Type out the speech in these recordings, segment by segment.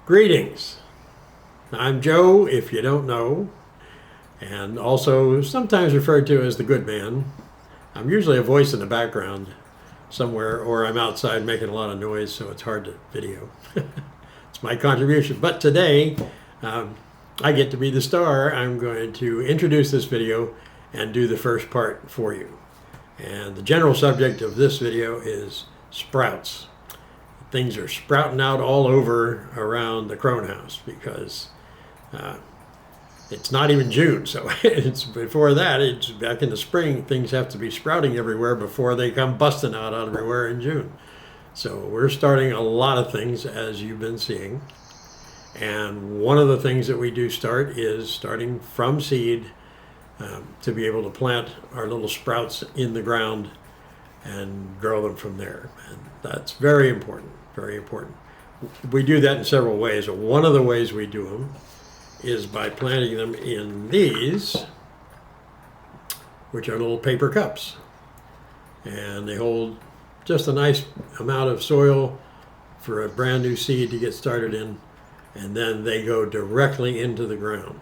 Greetings. I'm Joe, if you don't know, and also sometimes referred to as the good man. I'm usually a voice in the background somewhere, or I'm outside making a lot of noise, so it's hard to video. It's my contribution. But today, I get to be the star. I'm going to introduce this video and do the first part for you. And the general subject of this video is sprouts. Things are sprouting out all over around the Crone house because it's not even June. So it's before that, it's back in the spring. Things have to be sprouting everywhere before they come busting out everywhere in June. So we're starting a lot of things, as you've been seeing. And one of the things that we do start is starting from seed to be able to plant our little sprouts in the ground and grow them from there. And that's very important, very important. We do that in several ways. One of the ways we do them is by planting them in these, which are little paper cups. And they hold just a nice amount of soil for a brand new seed to get started in, and then they go directly into the ground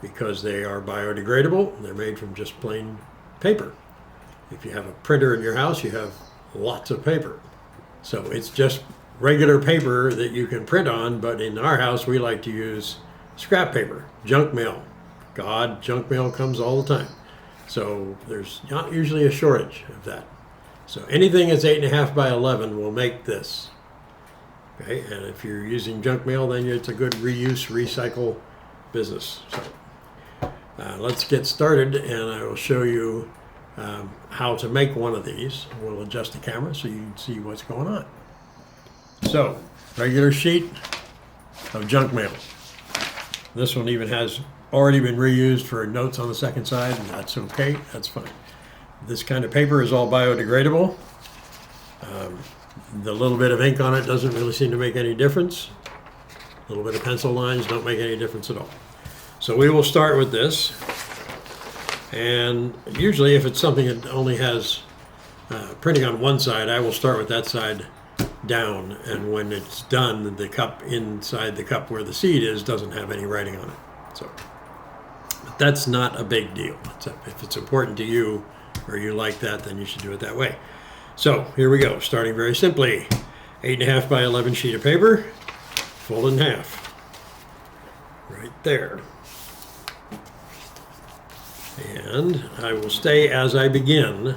because they are biodegradable. They're made from just plain paper. If you have a printer in your house, you have lots of paper. So it's just regular paper that you can print on, but in our house we like to use scrap paper, junk mail. God, junk mail comes all the time. So there's not usually a shortage of that. So anything that's 8.5 by 11 will make this. Okay, and if you're using junk mail, then it's a good reuse, recycle business. So let's get started, and I will show you how to make one of these. We'll adjust the camera so you can see what's going on. So, regular sheet of junk mail. This one even has already been reused for notes on the second side, and that's okay, that's fine. This kind of paper is all biodegradable. The little bit of ink on it doesn't really seem to make any difference. A little bit of pencil lines don't make any difference at all. So we will start with this. And usually if it's something that only has printing on one side, I will start with that side down. And when it's done, the cup inside the cup where the seed is doesn't have any writing on it. So but that's not a big deal. If it's important to you or you like that, then you should do it that way. So here we go, starting very simply. 8.5 by 11 sheet of paper, fold in half. Right there. And I will say as I begin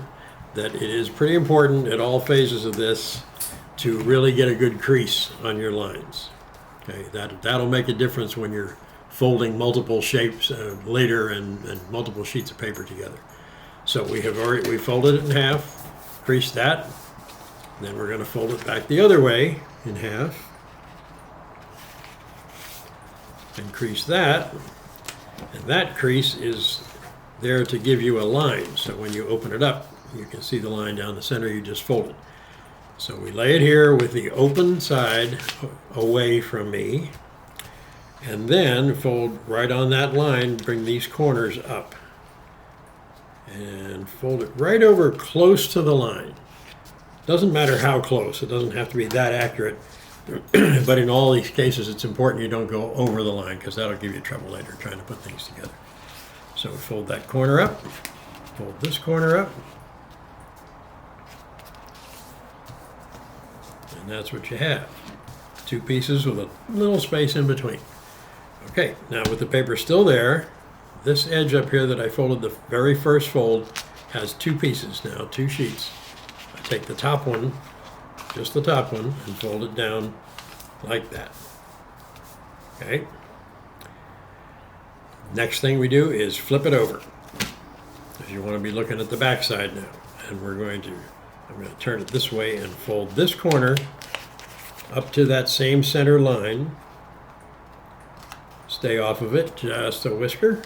that it is pretty important at all phases of this to really get a good crease on your lines. Okay, that'll make a difference when you're folding multiple shapes later and multiple sheets of paper together. So we folded it in half, creased that, then we're going to fold it back the other way in half and crease that, and that crease is there to give you a line, so when you open it up you can see the line down the center you just folded. So we lay it here with the open side away from me, and then fold right on that line, bring these corners up and fold it right over close to the line. Doesn't matter how close, it doesn't have to be that accurate, but in all these cases it's important you don't go over the line because that'll give you trouble later trying to put things together. So fold that corner up, fold this corner up, and that's what you have. Two pieces with a little space in between. Okay, now with the paper still there, this edge up here that I folded the very first fold has two pieces now, two sheets. I take the top one, just the top one, and fold it down like that. Okay. Next thing we do is flip it over. If you want to be looking at the back side now, and I'm going to turn it this way and fold this corner up to that same center line. Stay off of it just a whisker.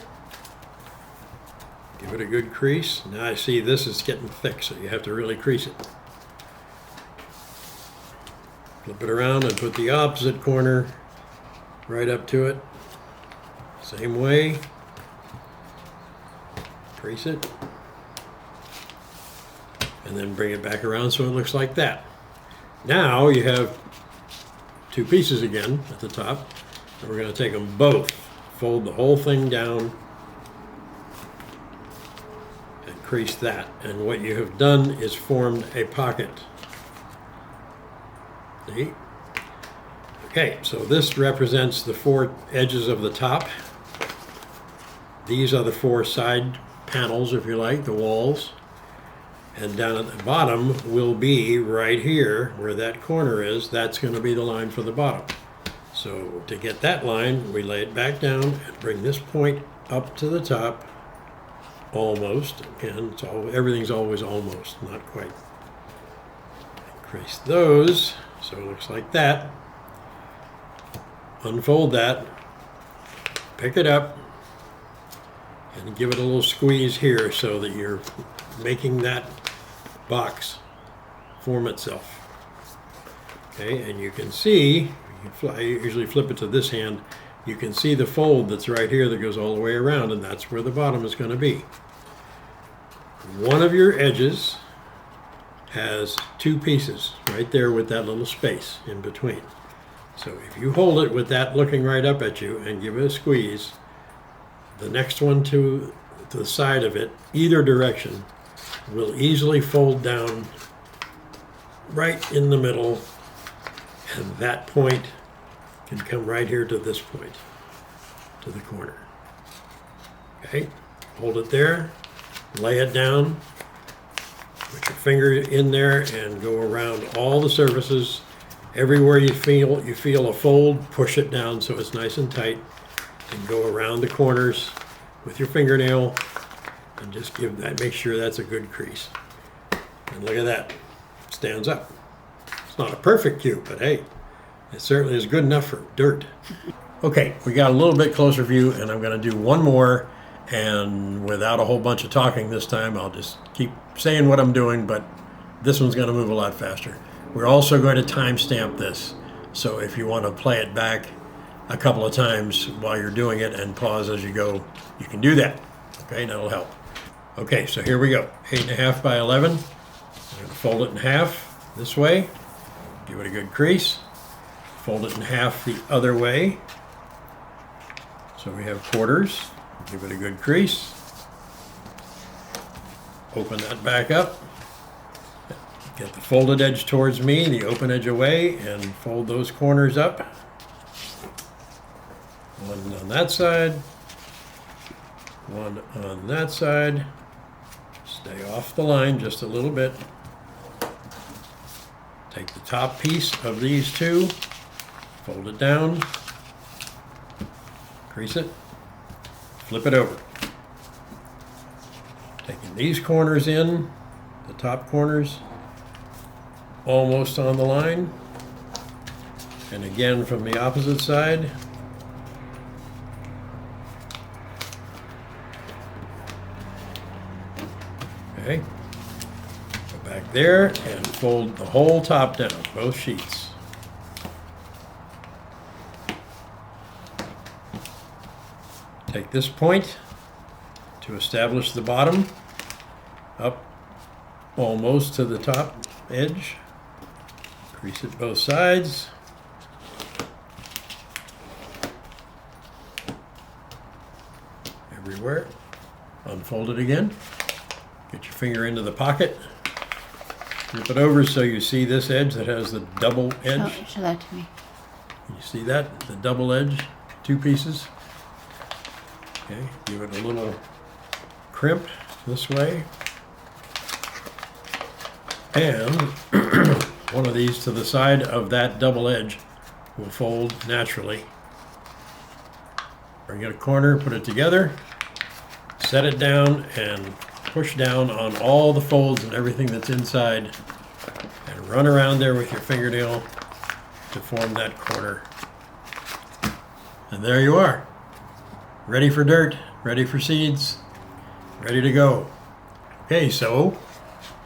Give it a good crease. Now I see this is getting thick, so you have to really crease it. Flip it around and put the opposite corner right up to it. Same way. Crease it. And then bring it back around so it looks like that. Now you have two pieces again at the top. And we're going to take them both, fold the whole thing down, and crease that. And what you have done is formed a pocket. See? Okay, so this represents the four edges of the top. These are the four side panels, if you like, the walls. And down at the bottom will be right here where that corner is. That's going to be the line for the bottom. So to get that line, we lay it back down and bring this point up to the top, almost. Again, everything's always almost, not quite. Crease those, so it looks like that. Unfold that, pick it up, and give it a little squeeze here so that you're making that box form itself. Okay, and you can see, I usually flip it to this hand, you can see the fold that's right here that goes all the way around, and that's where the bottom is going to be. One of your edges has two pieces right there with that little space in between. So if you hold it with that looking right up at you and give it a squeeze, the next one to the side of it, either direction, will easily fold down right in the middle, and that point can come right here to this point, to the corner. Okay, hold it there, lay it down, put your finger in there and go around all the surfaces. Everywhere you feel a fold, push it down so it's nice and tight, and go around the corners with your fingernail and just make sure that's a good crease. And look at that, it stands up. It's not a perfect cube, but hey, it certainly is good enough for dirt. Okay, we got a little bit closer view, and I'm going to do one more, and without a whole bunch of talking this time, I'll just keep saying what I'm doing, but this one's going to move a lot faster. We're also going to timestamp this, so if you want to play it back a couple of times while you're doing it and pause as you go, you can do that. Okay, that'll help. Okay, so here we go. 8.5 by 11. I'm going to fold it in half this way. Give it a good crease. Fold it in half the other way. So we have quarters. Give it a good crease. Open that back up. Get the folded edge towards me, the open edge away, and fold those corners up. One on that side, one on that side. Stay off the line just a little bit. Take the top piece of these two, fold it down, crease it, flip it over. Taking these corners in, the top corners, almost on the line, and again from the opposite side. Okay, go back there and fold the whole top down, both sheets. Take this point to establish the bottom, up almost to the top edge. Crease it both sides. Everywhere. Unfold it again. Get your finger into the pocket. Flip it over so you see this edge that has the double edge. Show that to me. You see that? The double edge, two pieces. Okay, give it a little crimp this way. And one of these to the side of that double edge will fold naturally. Bring it a corner, put it together, set it down, and push down on all the folds and everything that's inside, and run around there with your fingernail to form that corner. And there you are. Ready for dirt, ready for seeds, ready to go. Okay, so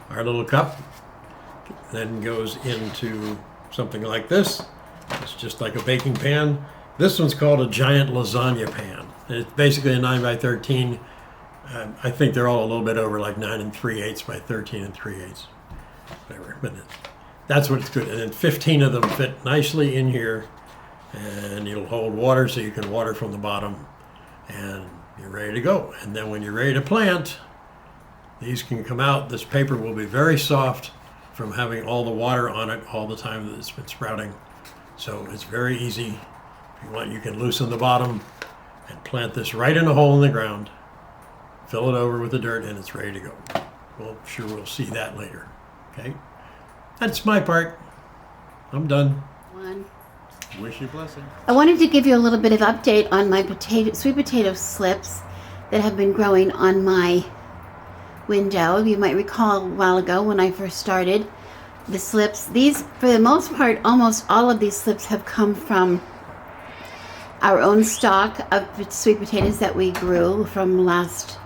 our little cup then goes into something like this. It's just like a baking pan. This one's called a giant lasagna pan. It's basically a 9 by 13. I think they're all a little bit over, like 9 3/8 by 13 3/8. Whatever. But that's what's good. And then 15 of them fit nicely in here, and it'll hold water so you can water from the bottom, and you're ready to go. And then when you're ready to plant, these can come out. This paper will be very soft from having all the water on it all the time that it's been sprouting. So it's very easy. If you want, you can loosen the bottom and plant this right in a hole in the ground, fill it over with the dirt, and it's ready to go. Well, sure, we'll see that later. Okay? That's my part. I'm done. Wish you blessing. I wanted to give you a little bit of update on my sweet potato slips that have been growing on my window. You might recall a while ago when I first started the slips. These, for the most part, almost all of these slips have come from our own stock of sweet potatoes that we grew from last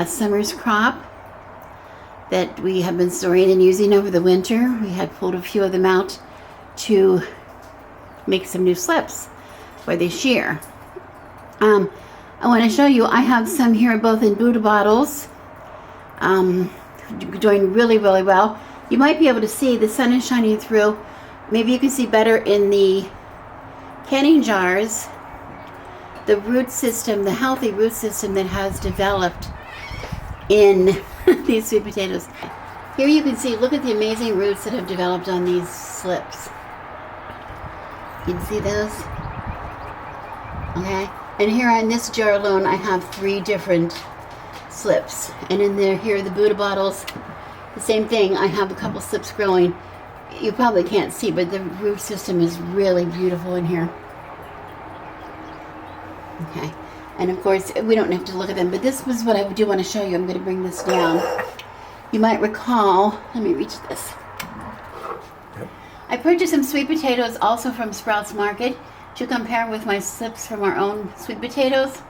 summer's crop that we have been storing and using over the winter. We had pulled a few of them out to make some new slips for this year. I want to show you, I have some here both in Buddha bottles, doing really, really well. You might be able to see the sun is shining through. Maybe you can see better in the canning jars, the root system, the healthy root system that has developed in these sweet potatoes. Here you can see, look at the amazing roots that have developed on these slips. You can see those? Okay. And here on this jar alone, I have 3 different slips. And in there, here are the Buddha bottles. The same thing, I have a couple slips growing. You probably can't see, but the root system is really beautiful in here. Okay. And of course, we don't have to look at them, but this was what I do want to show you. I'm going to bring this down. You might recall, let me reach this. I purchased some sweet potatoes also from Sprouts Market to compare with my slips from our own sweet potatoes.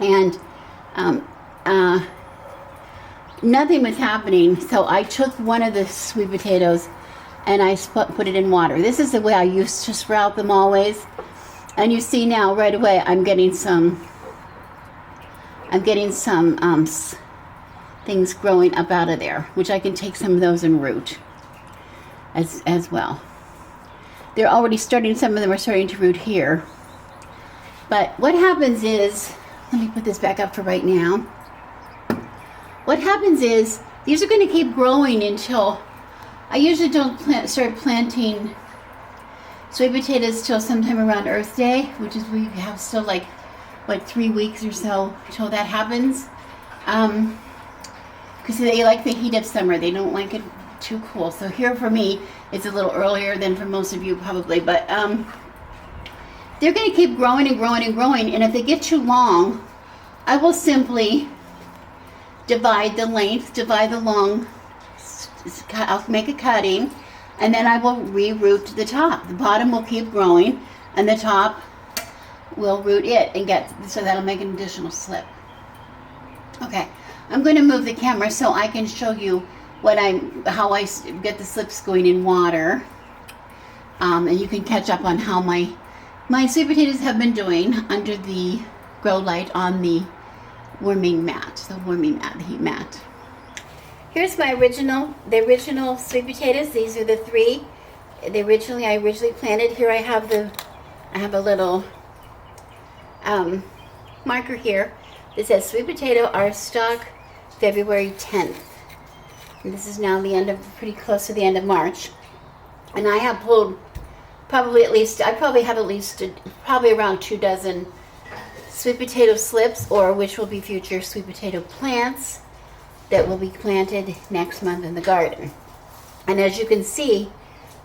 And nothing was happening, so I took one of the sweet potatoes and I put it in water. This is the way I used to sprout them always. And you see now right away I'm getting some things growing up out of there, which I can take some of those and root as well. They're already starting, some of them are starting to root here. But what happens is, let me put this back up for right now. What happens is, these are going to keep growing until, I usually don't start planting sweet potatoes till sometime around Earth Day, which is, we have still like, what, 3 weeks or so until that happens. Because they like the heat of summer. They don't like it too cool. So here for me, it's a little earlier than for most of you probably, but they're going to keep growing and growing and growing. And if they get too long, I will simply divide the length, divide the long, I'll make a cutting, and then I will re-root the top. The bottom will keep growing, and the top will root it and get, so that'll make an additional slip. Okay, I'm going to move the camera so I can show you how I get the slips going in water, and you can catch up on how my sweet potatoes have been doing under the grow light on the warming mat, the heat mat. Here's my the original sweet potatoes. These are the 3. I originally planted. Here I have a little marker here that says sweet potato are stock February 10th. And this is now pretty close to the end of March. And I have pulled probably around 2 dozen sweet potato slips, or which will be future sweet potato plants that will be planted next month in the garden. And as you can see,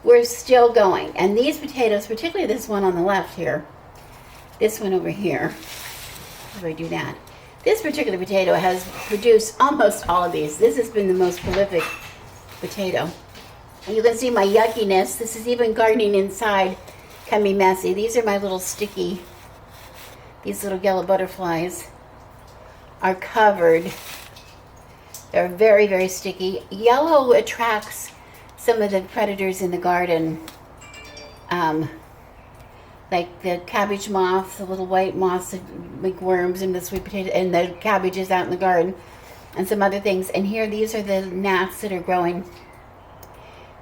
we're still going. And these potatoes, particularly this one on the left here, this one over here, how do I do that? This particular potato has produced almost all of these. This has been the most prolific potato. And you can see my yuckiness. This is even gardening inside can be messy. These are my little sticky, these little yellow butterflies are covered. They're very, very sticky. Yellow attracts some of the predators in the garden, like the cabbage moths, the little white moths that make worms in the sweet potato and the cabbages out in the garden, and some other things. And here, these are the gnats that are growing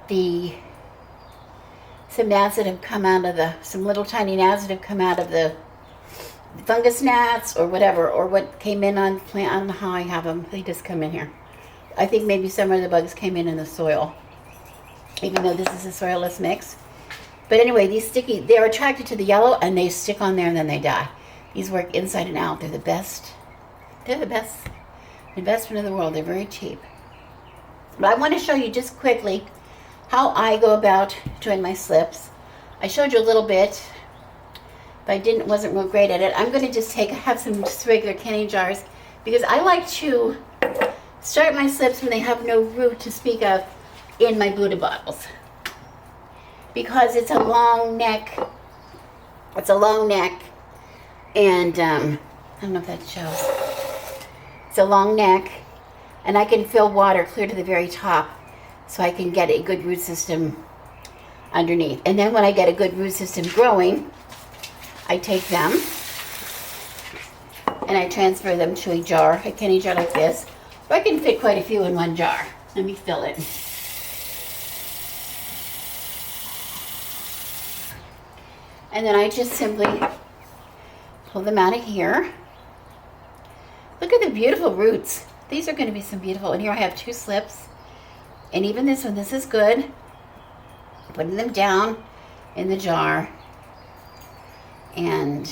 the some gnats that have come out of some little tiny gnats that have come out of the fungus gnats or whatever, or what came in on plant. I don't know how I have them. They just come in here. I think maybe some of the bugs came in the soil, even though this is a soilless mix. But anyway, these they're attracted to the yellow and they stick on there and then they die. These work inside and out. They're the best. They're the best investment in the world. They're very cheap. But I want to show you just quickly how I go about doing my slips. I showed you a little bit, but I wasn't real great at it. I'm going to just have some just regular canning jars, because I like to start my slips when they have no root to speak of in my Buddha bottles, because it's a long neck. It's a long neck, and I don't know if that shows. It's a long neck, and I can fill water clear to the very top, so I can get a good root system underneath. And then when I get a good root system growing, I take them and I transfer them to a jar, a canning jar like this. Or I can fit quite a few in one jar. Let me fill it. And then I just simply pull them out of here. Look at the beautiful roots. These are going to be some beautiful. And here I have 2 slips. And even this one, this is good. Putting them down in the jar. And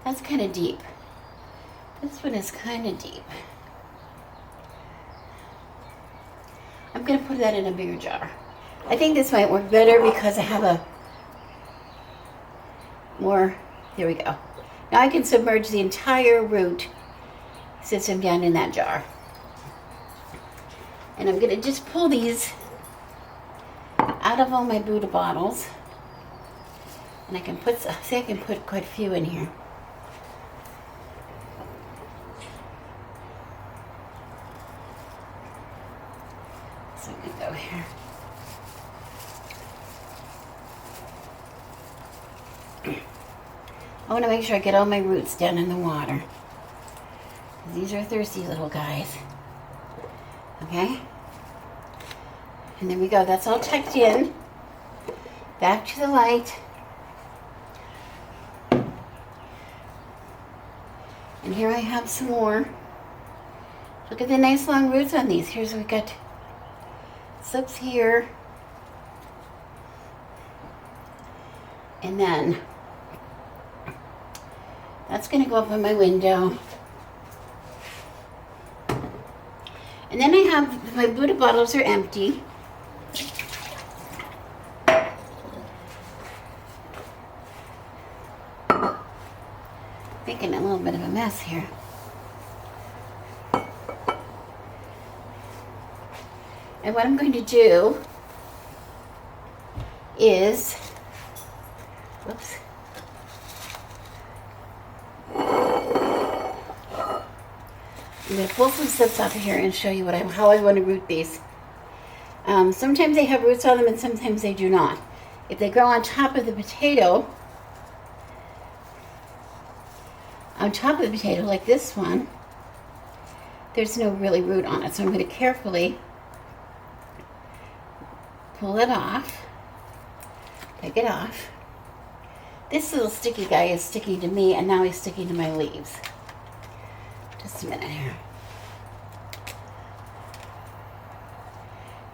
that's kind of deep. This one is kind of deep. I'm going to put that in a bigger jar. I think this might work better because I have a more, there we go. Now I can submerge the entire root system down in that jar. And I'm going to just pull these out of all my Buddha bottles. And I can put, see, I can put quite a few in here. So I'm going to go here. I want to make sure I get all my roots down in the water. These are thirsty little guys. Okay? And there we go. That's all tucked in. Back to the light. And here I have some more. Look at the nice long roots on these. Here's we got slips here. And then that's going to go up on my window. And then I have, my Buddha bottles are empty. Making a little bit of a mess here. And what I'm going to do is, whoops. I'm going to pull some slips off of here and show you how I want to root these. Sometimes they have roots on them and sometimes they do not. If they grow on top of the potato, like this one, there's no really root on it. So I'm going to carefully pull it off, take it off. This little sticky guy is sticking to me, and now he's sticking to my leaves. Just a minute here.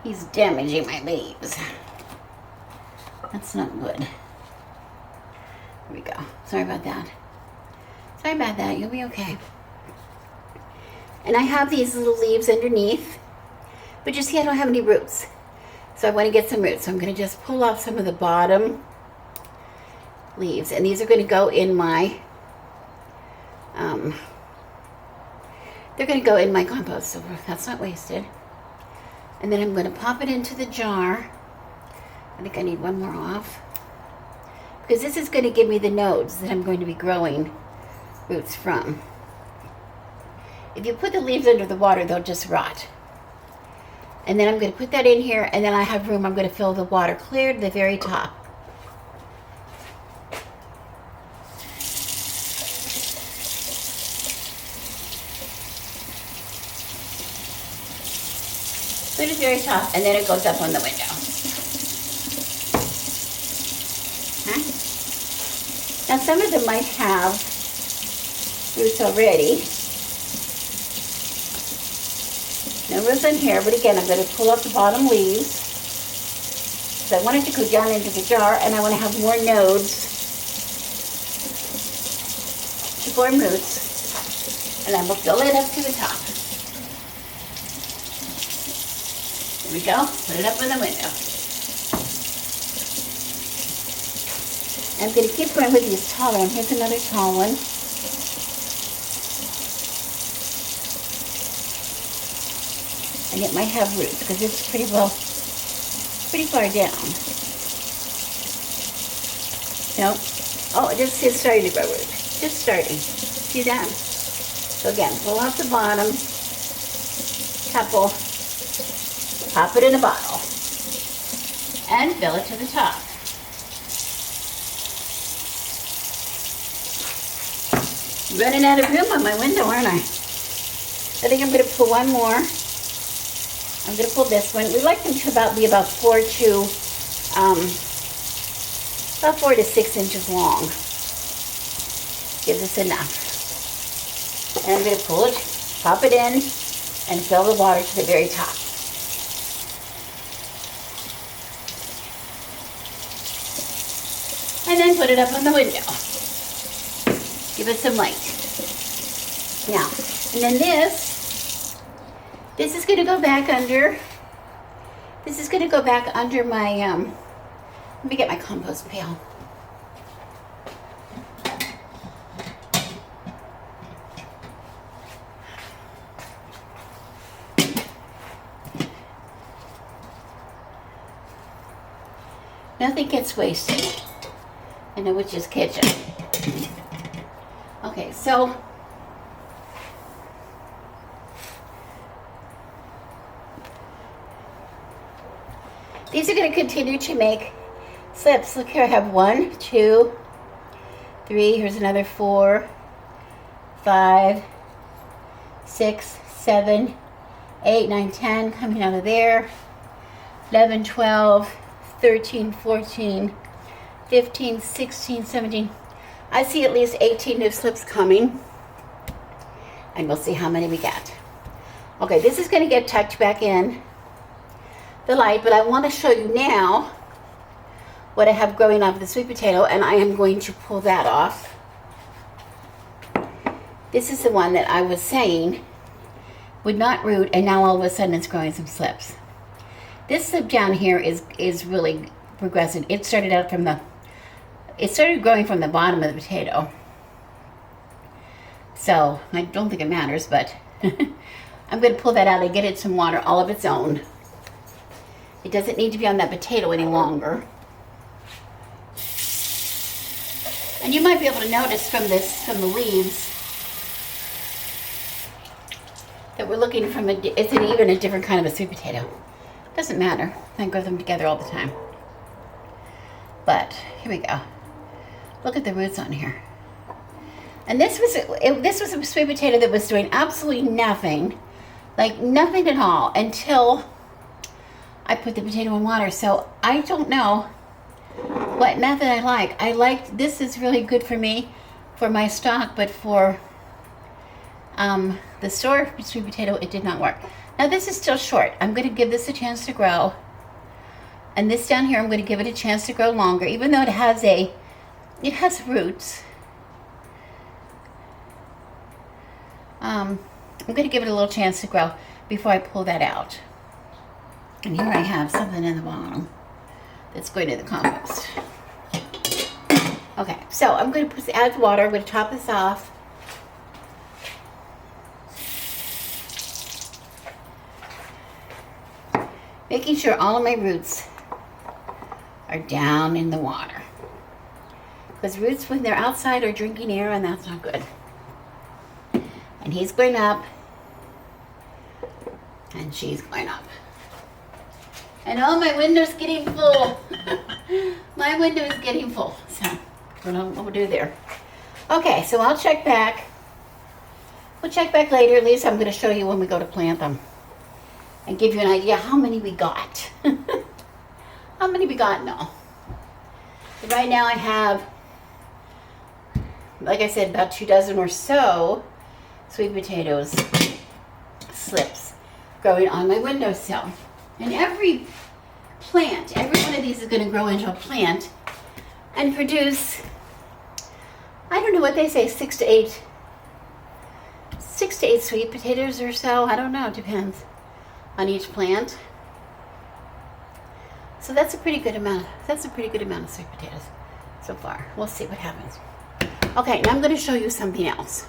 He's damaging my leaves. That's not good. Here we go. Sorry about that. Sorry about that. You'll be okay. And I have these little leaves underneath, but you see I don't have any roots. So I want to get some roots. So I'm going to just pull off some of the bottom leaves. And these are going to go in my, they're going to go in my compost, so that's not wasted. And then I'm going to pop it into the jar. I think I need one more off, because this is going to give me the nodes that I'm going to be growing roots from. If you put the leaves under the water, they'll just rot. And then I'm going to put that in here, and then I have room. I'm going to fill the water clear to the very top. Clear to the very top, and then it goes up on the window. Now some of them might have roots already. No roots in here, but again, I'm going to pull up the bottom leaves. So I want it to go down into the jar, and I want to have more nodes to form roots, and I will fill it up to the top. There we go. Put it up in the window. I'm going to keep going with these taller ones. Here's another tall one. And it might have roots because it's pretty far down. Nope. Oh, it's starting to grow roots. Just starting. See that? So again, pull off the bottom, couple, pop it in a bottle, and fill it to the top. Running out of room on my window, aren't I? I think I'm going to pull one more. I'm going to pull this one. We like them to be about 4 to 6 inches long. Gives us enough. And I'm going to pull it, pop it in, and fill the water to the very top. And then put it up on the window. Give it some light. Now, and then this is going to go back under, my, let me get my compost pail. Nothing gets wasted in a witch's kitchen. Okay, so these are going to continue to make slips. Look here, I have 1, 2, 3, here's another 4, 5, 6, 7, 8, 9, 10 coming out of there, 11, 12, 13, 14, 15, 16, 17. I see at least 18 new slips coming, and we'll see how many we get. Okay, this is going to get tucked back in the light, but I want to show you now what I have growing off the sweet potato, and I am going to pull that off. This is the one that I was saying would not root, and now all of a sudden it's growing some slips. This slip down here is really progressing. It started growing from the bottom of the potato. So I don't think it matters, but I'm going to pull that out and get it some water all of its own. It doesn't need to be on that potato any longer. And you might be able to notice from the leaves, that we're looking from it's even a different kind of a sweet potato. Doesn't matter. I grow them together all the time. But here we go. Look at the roots on here. And this was a sweet potato that was doing absolutely nothing, like nothing at all, until I put the potato in water. So I don't know what method I like. This is really good for me, for my stock, but for the store sweet potato, it did not work. Now this is still short. I'm going to give this a chance to grow. And this down here, I'm going to give it a chance to grow longer, even though it has roots. I'm going to give it a little chance to grow before I pull that out. And here I have something in the bottom that's going to the compost. Okay, so I'm going to add water. I'm going to top this off. Making sure all of my roots are down in the water. Because roots, when they're outside, are drinking air, and that's not good. And he's going up, and she's going up. And oh, my window's getting full. My window is getting full. So, what we'll do there. Okay, so I'll check back. We'll check back later. At least I'm going to show you when we go to plant them. And give you an idea how many we got. How many we got? No. Right now I have like I said, about 2 dozen or so sweet potatoes slips growing on my windowsill. And every plant, every one of these is going to grow into a plant and produce, I don't know what they say, 6 to 8 sweet potatoes or so. I don't know, it depends on each plant. So that's a pretty good amount. That's a pretty good amount of sweet potatoes so far. We'll see what happens. Okay, now I'm going to show you something else.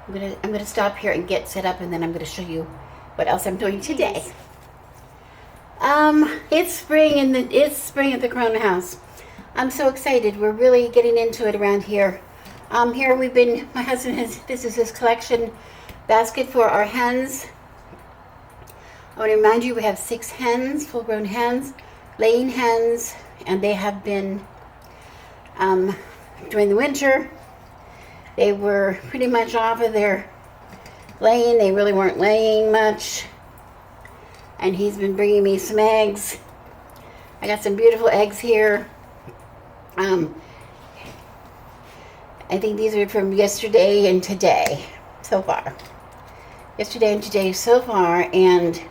I'm going to stop here and get set up, and then I'm going to show you what else I'm doing today. It's spring at the Crone house. I'm so excited. We're really getting into it around here. Here my husband this is his collection basket for our hens. I want to remind you we have 6 hens, full-grown hens, laying hens, and they have been, during the winter, they were pretty much off of their laying. They really weren't laying much. And he's been bringing me some eggs. I got some beautiful eggs here. I think these are from yesterday and today so far. Yesterday and today so far, and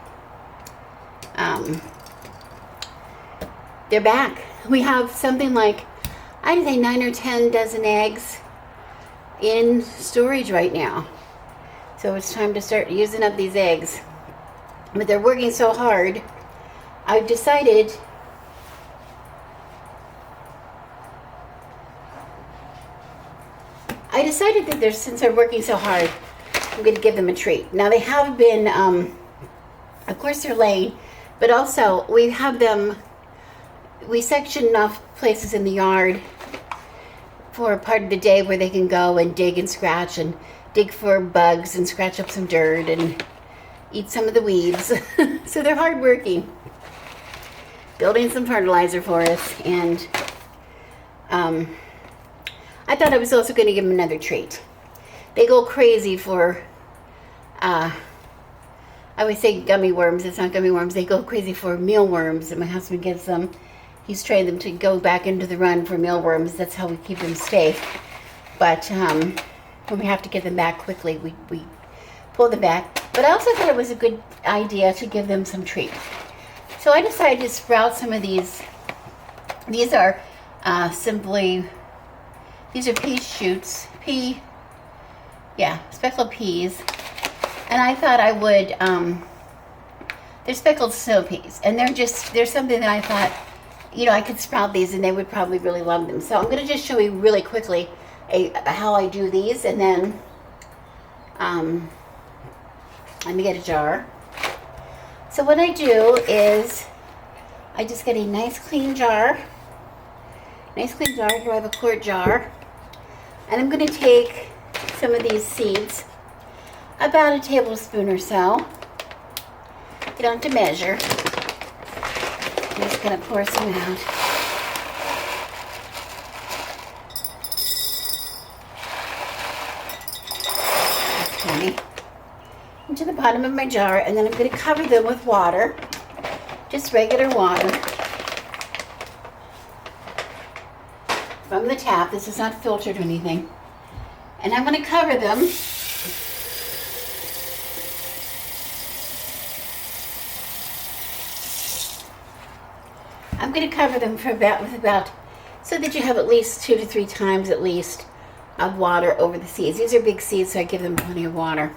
they're back. We have something like, I'd say 9 or 10 dozen eggs in storage right now. So it's time to start using up these eggs. But they're working so hard, I've decided that since they're working so hard, I'm going to give them a treat. Now they have been, of course they're laying, but also we section off places in the yard for a part of the day where they can go and dig and scratch and dig for bugs and scratch up some dirt and eat some of the weeds. So they're hardworking, building some fertilizer for us, and I thought I was also going to give them another treat. They go crazy for, I would say gummy worms. It's not gummy worms. They go crazy for mealworms, and my husband gets them. He's trained them to go back into the run for mealworms. That's how we keep them safe. But when we have to get them back quickly, we pull them back. But I also thought it was a good idea to give them some treats. So I decided to sprout some of these. These are these are pea shoots, speckled peas. And I thought I would, they're speckled snow peas. And they're something that I thought, I could sprout these and they would probably really love them. So I'm going to just show you really quickly how I do these. And then, let me get a jar. So what I do is I just get a nice clean jar. Here I have a quart jar. And I'm going to take some of these seeds, about a tablespoon or so. You don't have to measure. I'm just going to pour some out. That's plenty. Into the bottom of my jar, and then I'm going to cover them with water, just regular water from the tap. This is not filtered or anything. And I'm going to cover them for about so that you have at least 2 to 3 times at least of water over the seeds. These are big seeds, so I give them plenty of water.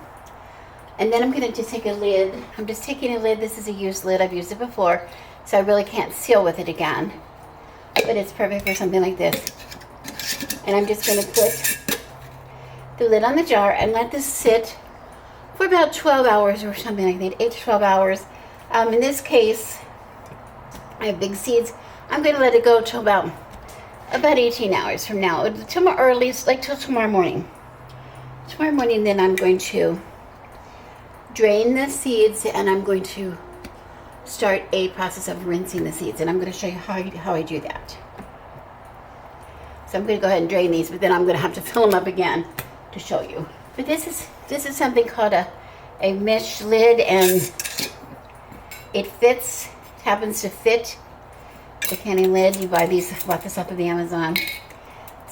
And then I'm going to just take a lid. I'm just taking a lid. This is a used lid. I've used it before, so I really can't seal with it again. But it's perfect for something like this. And I'm just going to put the lid on the jar and let this sit for about 12 hours or something like that, 8 to 12 hours. In this case, I have big seeds. I'm going to let it go till about 18 hours from now, or at least like till tomorrow morning. Tomorrow morning, then I'm going to drain the seeds, and I'm going to start a process of rinsing the seeds, and I'm going to show you how I do that. So I'm going to go ahead and drain these, but then I'm going to have to fill them up again to show you. But this is something called a mesh lid, and it fits. It happens to fit the canning lid. You bought this off of the Amazon.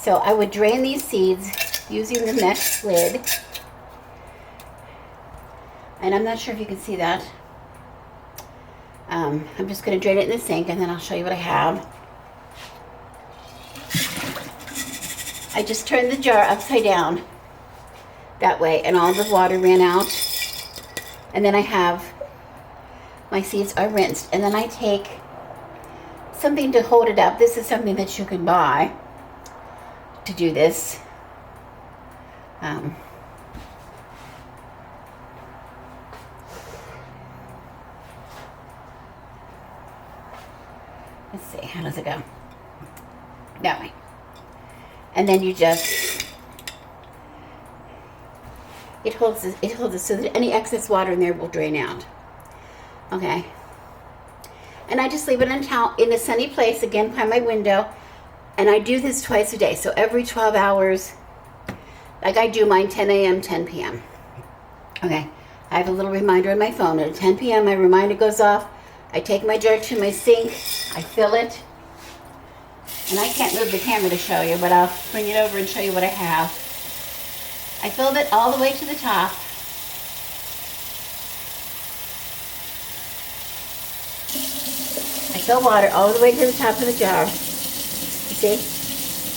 So I would drain these seeds using the mesh lid. And I'm not sure if you can see that. I'm just going to drain it in the sink, and then I'll show you what I have. I just turned the jar upside down that way, and all the water ran out. And then I have, my seeds are rinsed, and then I take something to hold it up. This is something that you can buy to do this. Let's see, how does it go? That way. And then you just, it holds it so that any excess water in there will drain out. Okay. And I just leave it in a sunny place, again by my window. And I do this twice a day. So every 12 hours, like I do mine 10 a.m., 10 p.m. Okay. I have a little reminder on my phone. At 10 p.m., my reminder goes off. I take my jar to my sink. I fill it. And I can't move the camera to show you, but I'll bring it over and show you what I have. I filled it all the way to the top. I fill water all the way to the top of the jar. You see?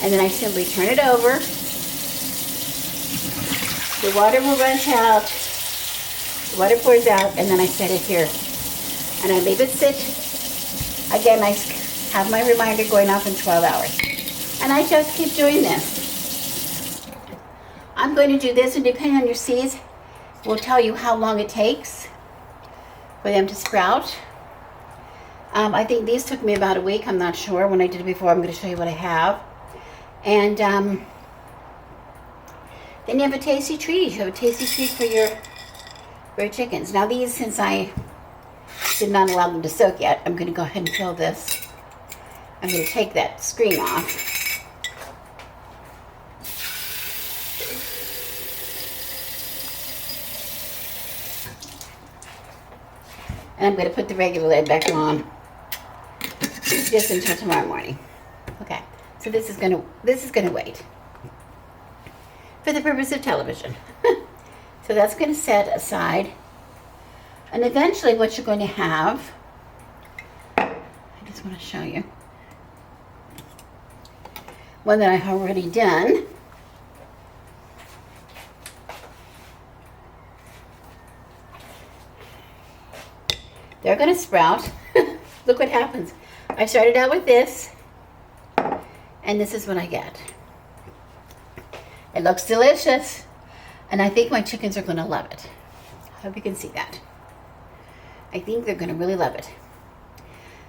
And then I simply turn it over. The water will run out. The water pours out, and then I set it here. And I leave it sit. Again, I have my reminder going off in 12 hours. And I just keep doing this. I'm going to do this, and depending on your seeds, will tell you how long it takes for them to sprout. I think these took me about a week. I'm not sure. When I did it before, I'm going to show you what I have. And then you have a tasty treat. You have a tasty treat for your chickens. Now these, since I did not allow them to soak yet, I'm going to go ahead and fill this. I'm going to take that screen off. And I'm going to put the regular lid back on just until tomorrow morning. Okay, so this is going to wait for the purpose of television. So that's going to set aside. And eventually what you're going to have, I just want to show you one that I've already done. They're going to sprout. Look what happens. I started out with this, and this is what I get. It looks delicious, and I think my chickens are going to love it. I hope you can see that. I think they're going to really love it.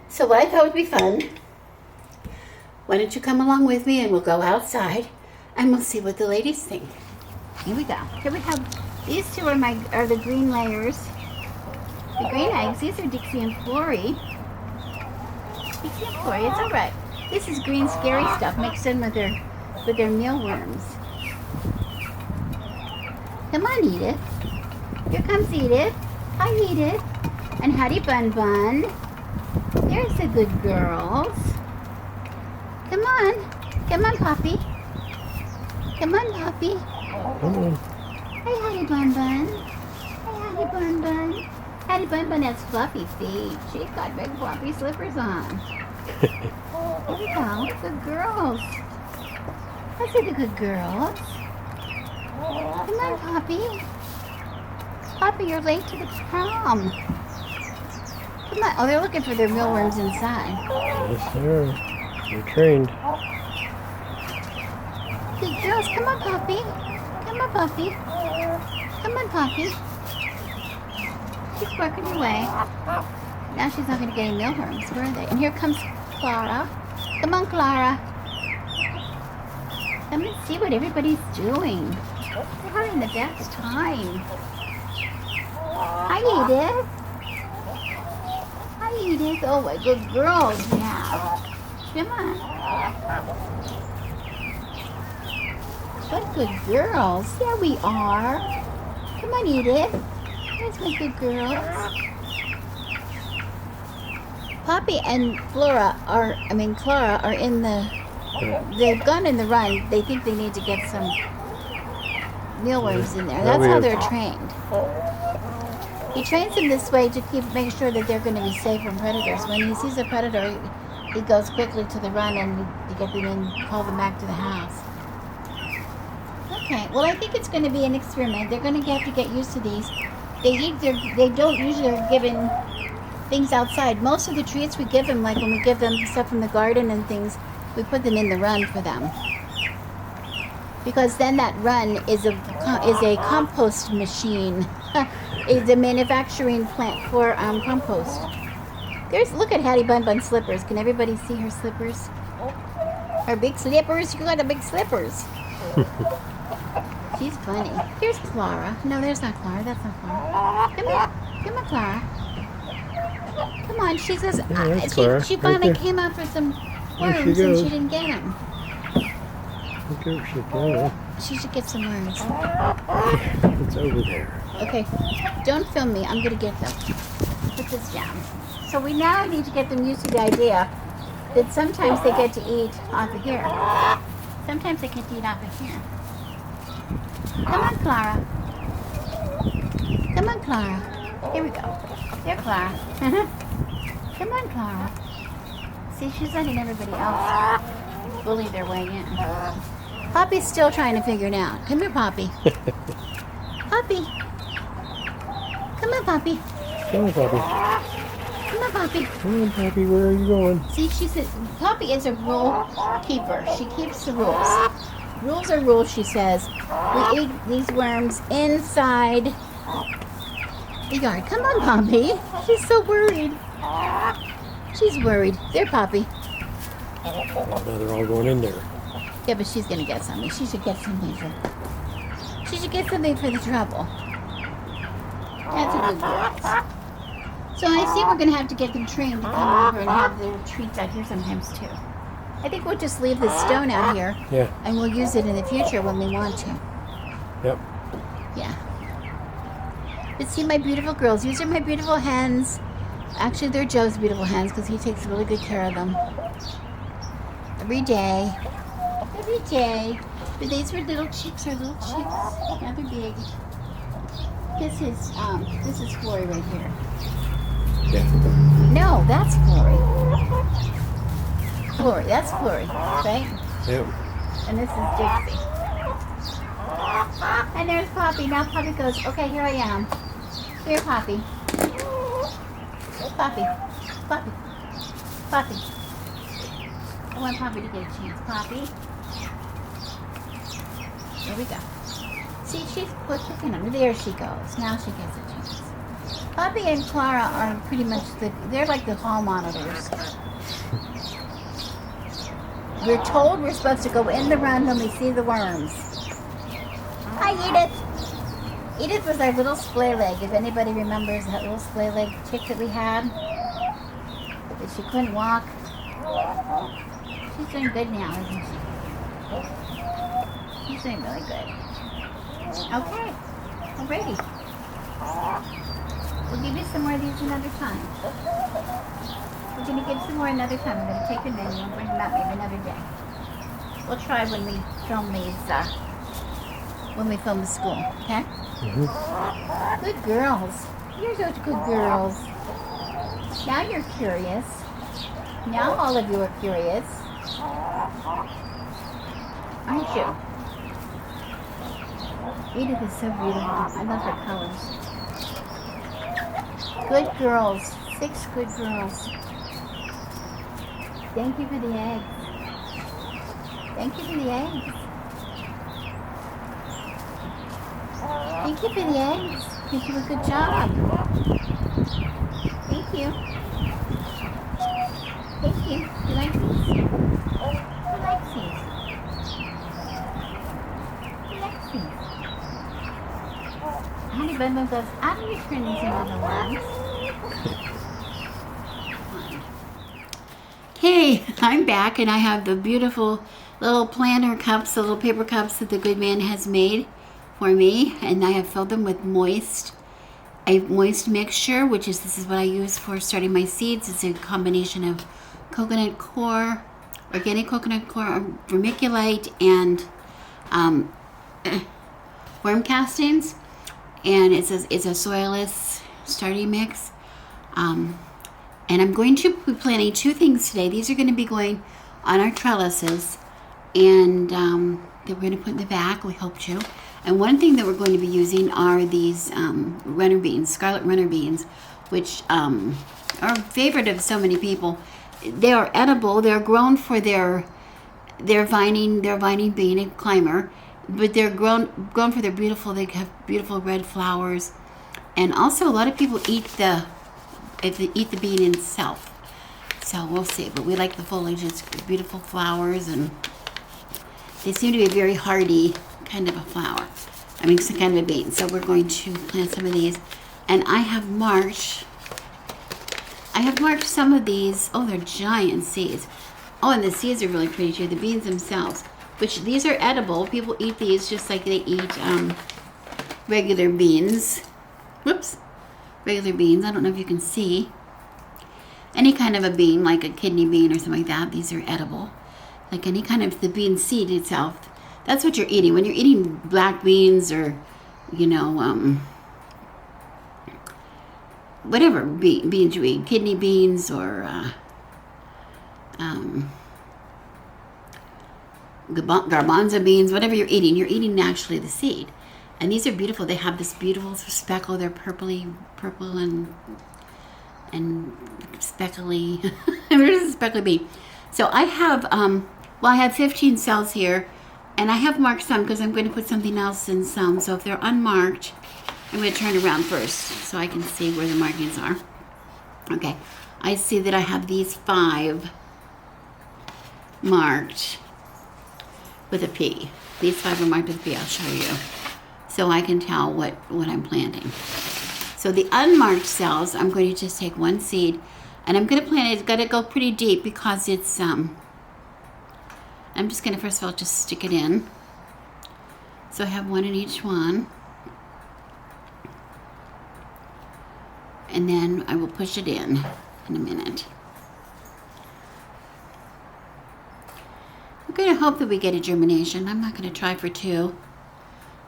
So what I thought would be fun, why don't you come along with me and we'll go outside and we'll see what the ladies think. Here we go. Here we have, these two are the green layers. The green eggs, these are Dixie and Flory. Dixie and Flory, it's alright. This is green scary stuff mixed in with their mealworms. Come on, Edith. Here comes Edith. Hi, Edith. And howdy, Bun Bun. There's the good girls. Come on. Come on, Poppy. Come on, Poppy. Come on. Hey, howdy, Bun Bun. Hey, howdy, Bun Bun. Howdy, Bun Bun has fluffy feet. She's got big fluffy slippers on. Here we go. Good girls. I see the good girls. Come on, Poppy. Poppy, you're late to the prom. Come on. Oh, they're looking for their mealworms inside. Yes, sir. You're trained. Good girls. Come on, Poppy. Come on, Poppy. Come on, Poppy. She's working away. Now she's not going to get any mealworms. Where are they? And here comes Clara. Come on, Clara. Come and see what everybody's doing. They're having the best time. Hi, Edith. Hi, Edith. Oh, what good girls we have. Come on. What good girls. Yeah, we are. Come on, Edith. There's my good girls. Poppy and Clara are in the they've gone in the run. They think they need to get some mealworms in there. That'll That's be how a- they're trained. He trains them this way to make sure that they're going to be safe from predators. When he sees a predator, he goes quickly to the run and to get them in, call them back to the house. Okay, well I think it's going to be an experiment. They're going to have to get used to these. They don't usually are given things outside. Most of the treats we give them, like when we give them stuff from the garden and things, we put them in the run for them. Because then that run is a compost machine. It's a manufacturing plant for compost. Look at Hattie Bun Bun's slippers. Can everybody see her slippers? Her big slippers. You got the big slippers. She's funny. Here's Clara. No, there's not Clara. That's not Clara. Come here. Come on, Clara. Come on. She says that's Clara. she Right finally there. came out for some There she worms and goes. she didn't get them. Okay, yeah, She should get some worms. it's over there. Okay, don't film me. I'm gonna get them. Put this down. So we now need to get them used to the idea that sometimes they get to eat off of here. Sometimes they get to eat off of here. Come on, Clara. Come on, Clara. Here we go. There, Clara. Come on, Clara. See, she's letting everybody else bully their way in. Poppy's still trying to figure it out. Come here, Poppy. Poppy. Come on, Poppy. Come on, Poppy. Come on, Poppy. Come on, Poppy. Where are you going? See, she said, Poppy is a rule keeper. She keeps the rules. Rules are rules, she says. We eat these worms inside the yard. Come on, Poppy. She's so worried. She's worried. There, Poppy. Now they're all going in there. Yeah, but she's gonna get something. She should get something for. She should get something for the trouble. That's a good girl. So I see we're gonna have to get them trained to come over and have their treats out here sometimes too. I think we'll just leave this stone out here Yeah. and we'll use it in the future when we want to. Yep. Yeah. But see my beautiful girls. These are my beautiful hens. Actually, they're Joe's beautiful hens because he takes really good care of them. Every day. Every day. But these were little chicks, or little chicks. Now they're big. This is Flory right here. Yeah. No, that's Flory. Flory, that's Flory, right? Yep. And this is Dixie. And there's Poppy. Now Poppy goes, okay, here I am. Here, Poppy. Poppy. Poppy. Poppy. I want Poppy to get a chance. Poppy. There we go. See, she's picking them. There she goes. Now she gets a chance. Poppy and Clara are pretty much they're like the hall monitors. We're told we're supposed to go in the run when we see the worms. Hi, Edith. Edith was our little splay leg. If anybody remembers that little splay leg chick that we had, that she couldn't walk. She's doing good now, isn't she? She's doing really good. Okay, we're ready. We'll give you some more of these another time. We're going to give some more another time. We're going to take the menu and bring them out maybe another day. We'll try when we film these, when we film the school, okay? Mm-hmm. Good girls. You're such good girls. Now you're curious. Now all of you are curious. Aren't you? Edith is so beautiful. I love her colors. Good girls. 6 good girls. Thank you for the eggs. Thank you for the eggs. Thank you for the eggs. You do a good job. Thank you. Thank you. You like these? Who likes these? Who likes these? Honey Bun Bun goes, I'm going to turn these into the ones. Hey, I'm back and I have the beautiful little planter cups, the little paper cups that the good man has made for me, and I have filled them with a moist mixture, which is, this is what I use for starting my seeds. It's a combination of coconut coir, organic coconut vermiculite and worm castings, and it's a soilless starting mix. And I'm going to be planting 2 things today. These are going to be going on our trellises, and that we're going to put in the back, we hope to. And one thing that we're going to be using are these runner beans, scarlet runner beans, which are a favorite of so many people. They are edible. They're grown for their vining being a climber, but they're grown for their beautiful. They have beautiful red flowers, and also a lot of people eat the bean itself. So we'll see. But we like the foliage. It's beautiful flowers, and they seem to be a very hardy kind of a flower. I mean, it's a kind of a bean. So we're going to plant some of these, and I have marked some of these. Oh, they're giant seeds. Oh, and the seeds are really pretty too. The beans themselves, which these are edible. People eat these just like they eat regular beans. Whoops, regular beans. I don't know if you can see. Any kind of a bean, like a kidney bean or something like that. These are edible. Like any kind of the bean seed itself. That's what you're eating. When you're eating black beans or, whatever beans you eat, kidney beans or garbanzo beans, whatever you're eating actually the seed. And these are beautiful. They have this beautiful speckle. They're purple and speckly. There's a speckly bean. So I have I have 15 cells here, and I have marked some because I'm going to put something else in some. So if they're unmarked, I'm going to turn around first so I can see where the markings are. Okay, I see that I have these 5 marked with a P. These 5 are marked with a P. I'll show you so I can tell what I'm planting. So the unmarked cells, I'm going to just take 1 seed, and I'm going to plant it. It's got to go pretty deep because it's I'm just going to first of all just stick it in. So I have 1 in each one. And then I will push it in a minute. I'm going to hope that we get a germination. I'm not going to try for 2.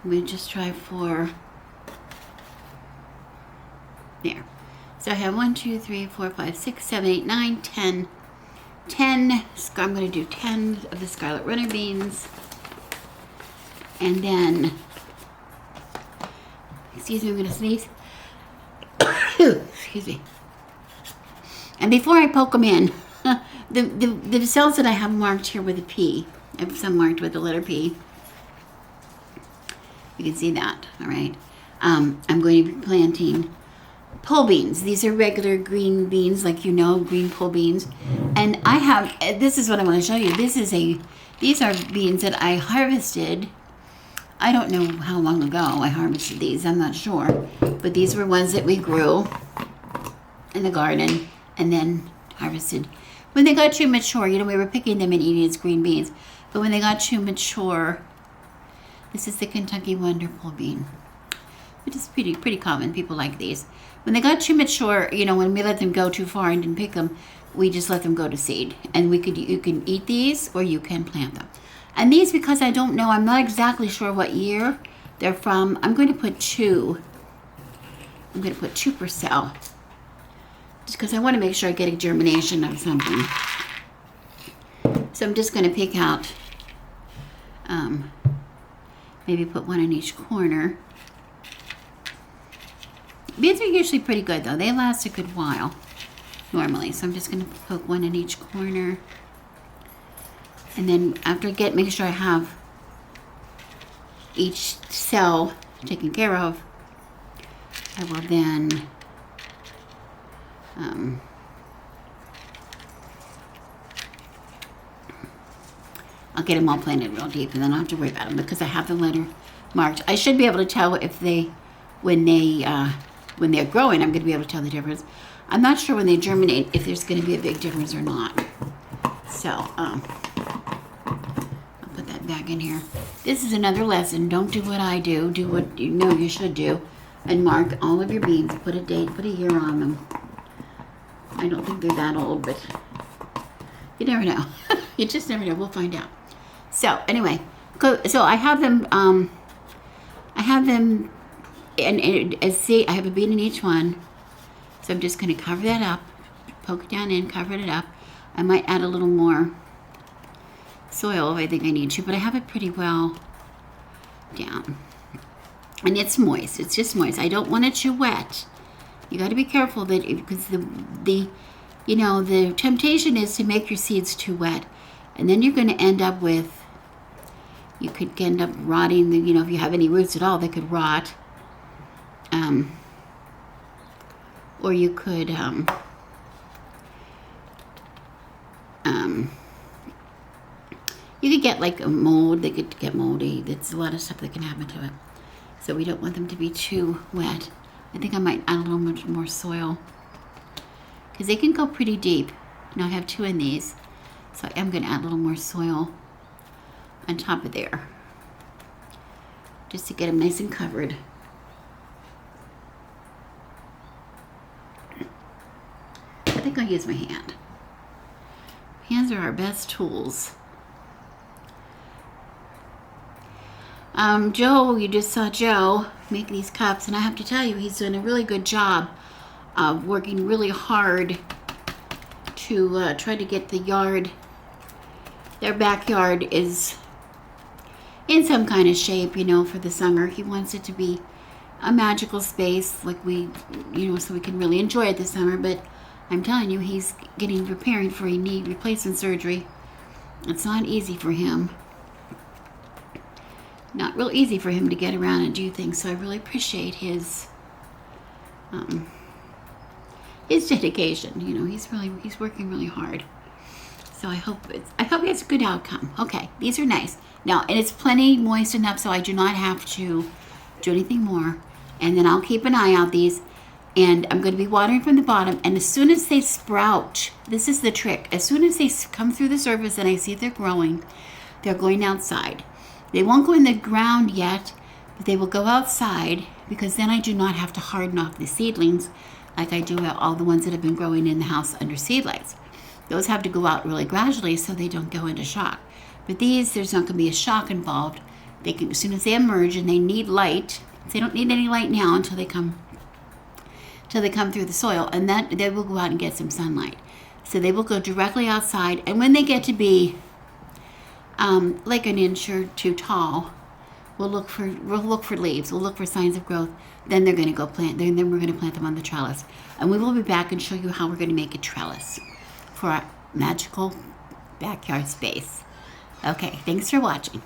I'm going to just try for... There. So I have 1, 2, 3, 4, 5, 6, 7, 8, 9, 10. 10. I'm going to do 10 of the scarlet runner beans. And then... Excuse me, I'm going to sneeze. Excuse me. And before I poke them in, the cells that I have marked here with a P, I have some marked with the letter P. You can see that, all right? I'm going to be planting pole beans. These are regular green beans, like green pole beans. And I have, this is what I want to show you. These are beans that I harvested. I don't know how long ago I harvested these. I'm not sure. But these were ones that we grew in the garden and then harvested. When they got too mature, we were picking them and eating as green beans. But when they got too mature, this is the Kentucky Wonder Pole bean, which is pretty common. People like these. When they got too mature, when we let them go too far and didn't pick them, we just let them go to seed. And you can eat these or you can plant them. And these, because I don't know, I'm not exactly sure what year they're from, I'm going to put 2. I'm going to put 2 per cell. Just because I want to make sure I get a germination of something. So I'm just going to pick out, maybe put 1 in each corner. These are usually pretty good though. They last a good while normally. So I'm just going to put 1 in each corner. And then after make sure I have each cell taken care of, I will then I'll get them all planted real deep, and then I'll have to worry about them because I have the letter marked. I should be able to tell if when they're growing, I'm going to be able to tell the difference. I'm not sure when they germinate if there's going to be a big difference or not. So I'll put that back in here. This is another lesson. Don't do what I do. Do what you know you should do, and mark all of your beans. Put a date, put a year on them. I don't think they're that old, but You never know. You just never know. We'll find out. So anyway, so I have them. And as see, I have a bead in each one. So I'm just going to cover that up, poke it down in, cover it up. I might add a little more soil if I think I need to, but I have it pretty well down. And it's moist. It's just moist. I don't want it too wet. You got to be careful that because the temptation is to make your seeds too wet, and then you're going to end up with. You could end up rotting. If you have any roots at all, they could rot. Or you could. You could get like a mold. They could get moldy. There's a lot of stuff that can happen to it. So we don't want them to be too wet. I think I might add a little bit more soil because they can go pretty deep. Now I have 2 in these, so I am going to add a little more soil on top of there just to get them nice and covered. I think I'll use my hand. Hands are our best tools. Joe, you just saw Joe make these cups, and I have to tell you, he's doing a really good job of working really hard to try to get the yard, their backyard is in some kind of shape, for the summer. He wants it to be a magical space, like so we can really enjoy it this summer, but I'm telling you, he's preparing for a knee replacement surgery. It's not easy for him. Not real easy for him to get around and do things, so I really appreciate his dedication. He's working really hard. So I hope he has a good outcome. Okay, these are nice. Now, and it's plenty moist enough so I do not have to do anything more. And then I'll keep an eye out these, and I'm going to be watering from the bottom, and as soon as they sprout, this is the trick. As soon as they come through the surface and I see they're growing, they're going outside. They won't go in the ground yet, but they will go outside because then I do not have to harden off the seedlings like I do all the ones that have been growing in the house under seed lights. Those have to go out really gradually so they don't go into shock. But these, there's not going to be a shock involved. They can, as soon as they emerge and they need light, they don't need any light now until they come through the soil, and that they will go out and get some sunlight. So they will go directly outside, and when they get to be like an inch or 2 tall, we'll look for leaves. We'll look for signs of growth. Then they're going to go plant. Then we're going to plant them on the trellis, and we will be back and show you how we're going to make a trellis for our magical backyard space. Okay, thanks for watching.